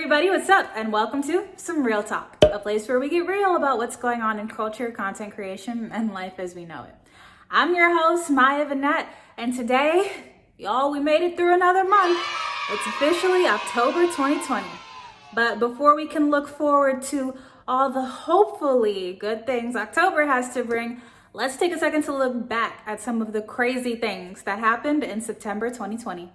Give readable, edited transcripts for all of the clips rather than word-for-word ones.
everybody, what's up? And welcome to Some Real Talk, a place where we get real about what's going on in culture, content creation, and life as we know it. I'm your host, Maya Vanette, and today, y'all, we made it through another month. It's officially October 2020. But before we can look forward to all the hopefully good things October has to bring, let's take a second to look back at some of the crazy things that happened in September 2020.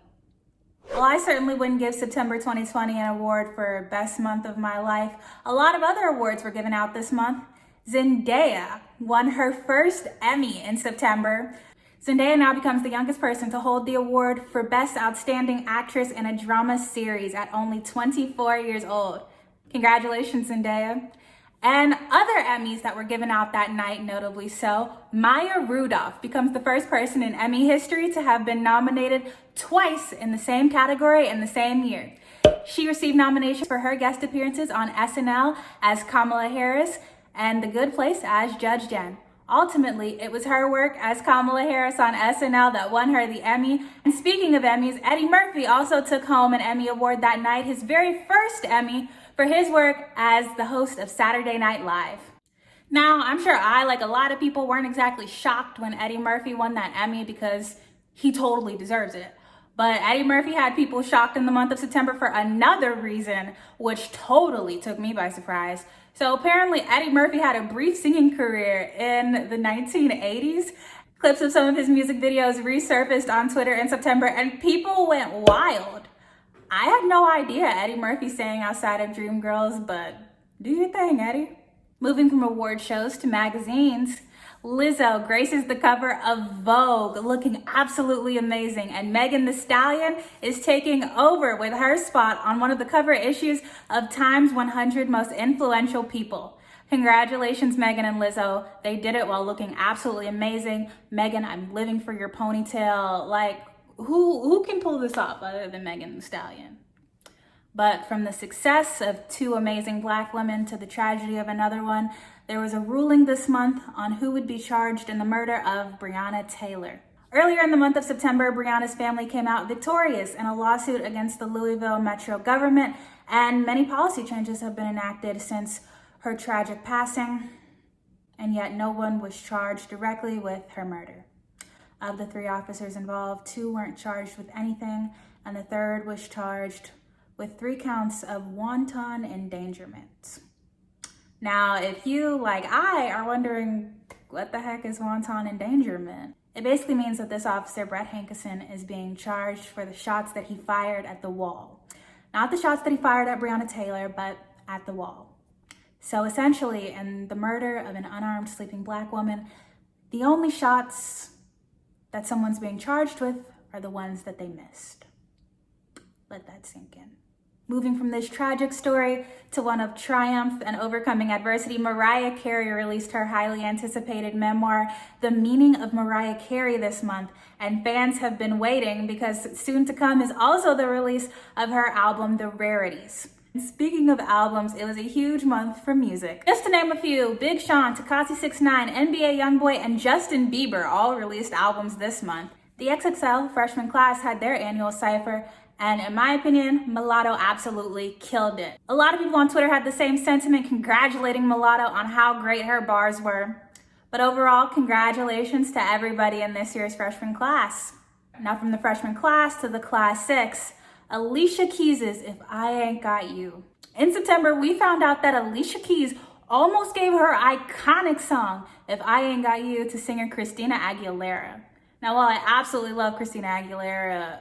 Well, I certainly wouldn't give September 2020 an award for best month of my life. A lot of other awards were given out this month. Zendaya won her first Emmy in September. Zendaya now becomes the youngest person to hold the award for Best Outstanding Actress in a Drama Series at only 24 years old. Congratulations, Zendaya. And other Emmys that were given out that night, notably so, Maya Rudolph becomes the first person in Emmy history to have been nominated twice in the same category in the same year. She received nominations for her guest appearances on SNL as Kamala Harris and The Good Place as Judge Jen. Ultimately, it was her work as Kamala Harris on SNL that won her the Emmy. And speaking of Emmys, Eddie Murphy also took home an Emmy Award that night, his very first Emmy, for his work as the host of Saturday Night Live. Now, I'm sure I, like a lot of people, weren't exactly shocked when Eddie Murphy won that Emmy because he totally deserves it. But Eddie Murphy had people shocked in the month of September for another reason, which totally took me by surprise. So apparently Eddie Murphy had a brief singing career in the 1980s. Clips of some of his music videos resurfaced on Twitter in September and people went wild. I had no idea Eddie Murphy sang outside of Dreamgirls, but do your thing, Eddie. Moving from award shows to magazines, Lizzo graces the cover of Vogue looking absolutely amazing, and Megan Thee Stallion is taking over with her spot on one of the cover issues of Time's 100 Most Influential People. Congratulations, Megan and Lizzo. They did it while looking absolutely amazing. Megan, I'm living for your ponytail. Like, who can pull this off other than Megan Thee Stallion? But from the success of two amazing Black women to the tragedy of another one, there was a ruling this month on who would be charged in the murder of Breonna Taylor. Earlier in the month of September, Breonna's family came out victorious in a lawsuit against the Louisville Metro government, and many policy changes have been enacted since her tragic passing, and yet no one was charged directly with her murder. Of the 3 officers involved, 2 weren't charged with anything, and the 3rd was charged with 3 counts of wanton endangerment. Now, if you, like I, are wondering what the heck is wanton endangerment, it basically means that this officer, Brett Hankerson, is being charged for the shots that he fired at the wall. Not the shots that he fired at Breonna Taylor, but at the wall. So essentially, in the murder of an unarmed sleeping Black woman, the only shots that someone's being charged with are the ones that they missed. Let that sink in. Moving from this tragic story to one of triumph and overcoming adversity, Mariah Carey released her highly anticipated memoir, The Meaning of Mariah Carey, this month, and fans have been waiting because soon to come is also the release of her album, The Rarities. Speaking of albums, it was a huge month for music. Just to name a few, Big Sean, Tekashi 6ix9ine, NBA Youngboy, and Justin Bieber all released albums this month. The XXL freshman class had their annual cypher, and in my opinion, Mulatto absolutely killed it. A lot of people on Twitter had the same sentiment, congratulating Mulatto on how great her bars were. But overall, congratulations to everybody in this year's freshman class. Now from the freshman class to the class 6, Alicia Keys' If I Ain't Got You. In September, we found out that Alicia Keys almost gave her iconic song, If I Ain't Got You, to singer Christina Aguilera. Now, while I absolutely love Christina Aguilera,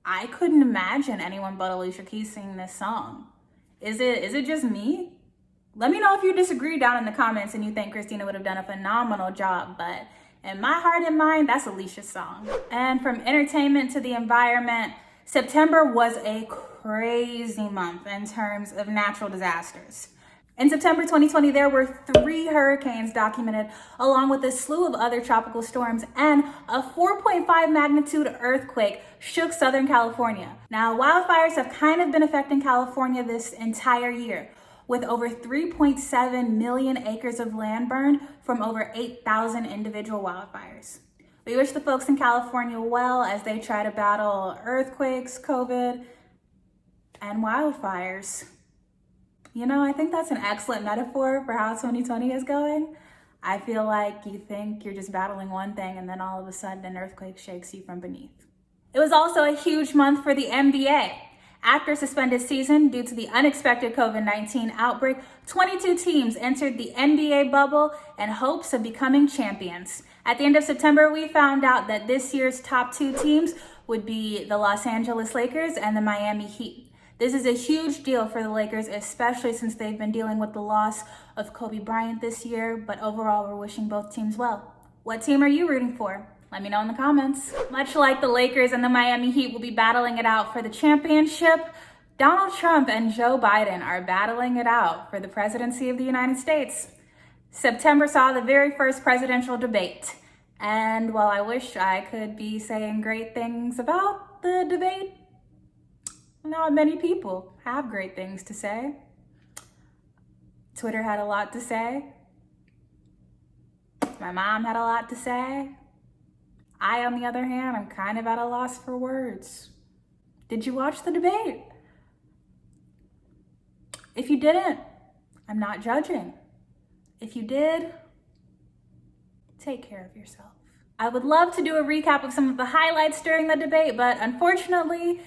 I couldn't imagine anyone but Alicia Keys singing this song. Is it just me? Let me know if you disagree down in the comments and you think Christina would have done a phenomenal job, but in my heart and mind, that's Alicia's song. And from entertainment to the environment, September was a crazy month in terms of natural disasters. In September 2020, there were 3 hurricanes documented, along with a slew of other tropical storms, and a 4.5 magnitude earthquake shook Southern California. Now, wildfires have kind of been affecting California this entire year, with over 3.7 million acres of land burned from over 8,000 individual wildfires. We wish the folks in California well as they try to battle earthquakes, COVID, and wildfires. You know, I think that's an excellent metaphor for how 2020 is going. I feel like you think you're just battling one thing and then all of a sudden an earthquake shakes you from beneath. It was also a huge month for the NBA. After a suspended season due to the unexpected COVID-19 outbreak, 22 teams entered the NBA bubble in hopes of becoming champions. At the end of September, we found out that this year's top two teams would be the Los Angeles Lakers and the Miami Heat. This is a huge deal for the Lakers, especially since they've been dealing with the loss of Kobe Bryant this year, but overall, we're wishing both teams well. What team are you rooting for? Let me know in the comments. Much like the Lakers and the Miami Heat will be battling it out for the championship, Donald Trump and Joe Biden are battling it out for the presidency of the United States. September saw the very first presidential debate. And while I wish I could be saying great things about the debate, not many people have great things to say. Twitter had a lot to say. My mom had a lot to say. I, on the other hand, I'm kind of at a loss for words. Did you watch the debate? If you didn't, I'm not judging. If you did, take care of yourself. I would love to do a recap of some of the highlights during the debate, but unfortunately,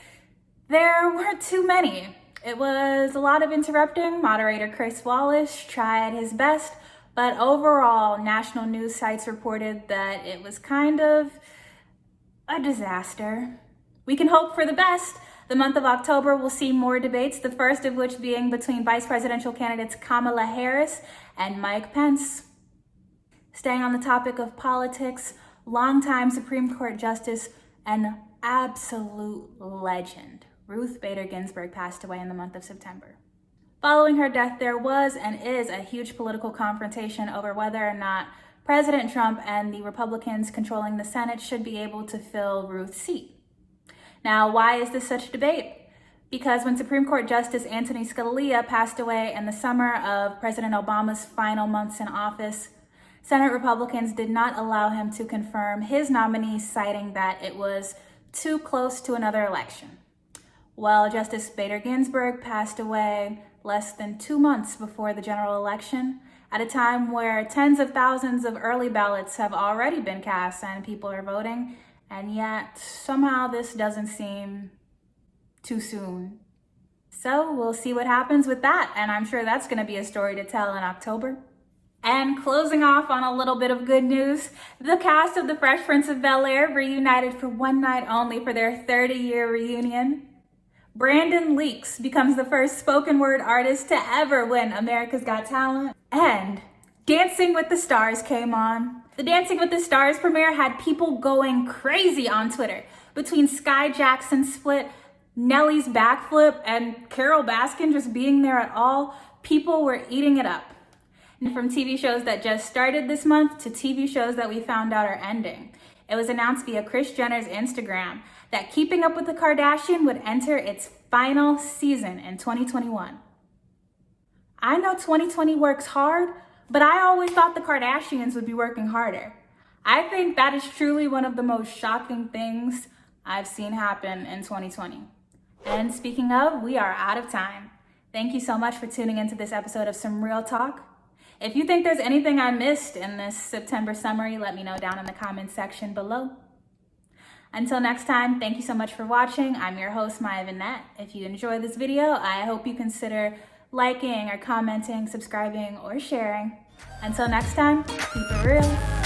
there weren't too many. It was a lot of interrupting. Moderator Chris Wallace tried his best, but overall, national news sites reported that it was kind of a disaster. We can hope for the best. The month of October will see more debates, the first of which being between vice presidential candidates Kamala Harris and Mike Pence. Staying on the topic of politics, longtime Supreme Court Justice and absolute legend Ruth Bader Ginsburg passed away in the month of September. Following her death, there was and is a huge political confrontation over whether or not President Trump and the Republicans controlling the Senate should be able to fill Ruth's seat. Now, why is this such a debate? Because when Supreme Court Justice Anthony Scalia passed away in the summer of President Obama's final months in office, Senate Republicans did not allow him to confirm his nominee, citing that it was too close to another election. Well, Justice Bader Ginsburg passed away less than 2 months before the general election, at a time where tens of thousands of early ballots have already been cast and people are voting, and yet somehow this doesn't seem too soon. So we'll see what happens with that, and I'm sure that's going to be a story to tell in October. And closing off on a little bit of good news, the cast of The Fresh Prince of Bel-Air reunited for one night only for their 30-year reunion. Brandon Leaks becomes the first spoken word artist to ever win America's Got Talent. And Dancing with the Stars came on. The Dancing with the Stars premiere had people going crazy on Twitter. Between Sky Jackson's split, Nelly's backflip, and Carole Baskin just being there at all, people were eating it up. And from TV shows that just started this month to TV shows that we found out are ending. It was announced via Kris Jenner's Instagram that Keeping Up with the Kardashians would enter its final season in 2021. I know 2020 works hard, but I always thought the Kardashians would be working harder. I think that is truly one of the most shocking things I've seen happen in 2020. And speaking of, we are out of time. Thank you so much for tuning into this episode of Some Real Talk. If you think there's anything I missed in this September summary, let me know down in the comments section below. Until next time, thank you so much for watching. I'm your host, Maya Vanette. If you enjoyed this video, I hope you consider liking or commenting, subscribing, or sharing. Until next time, keep it real.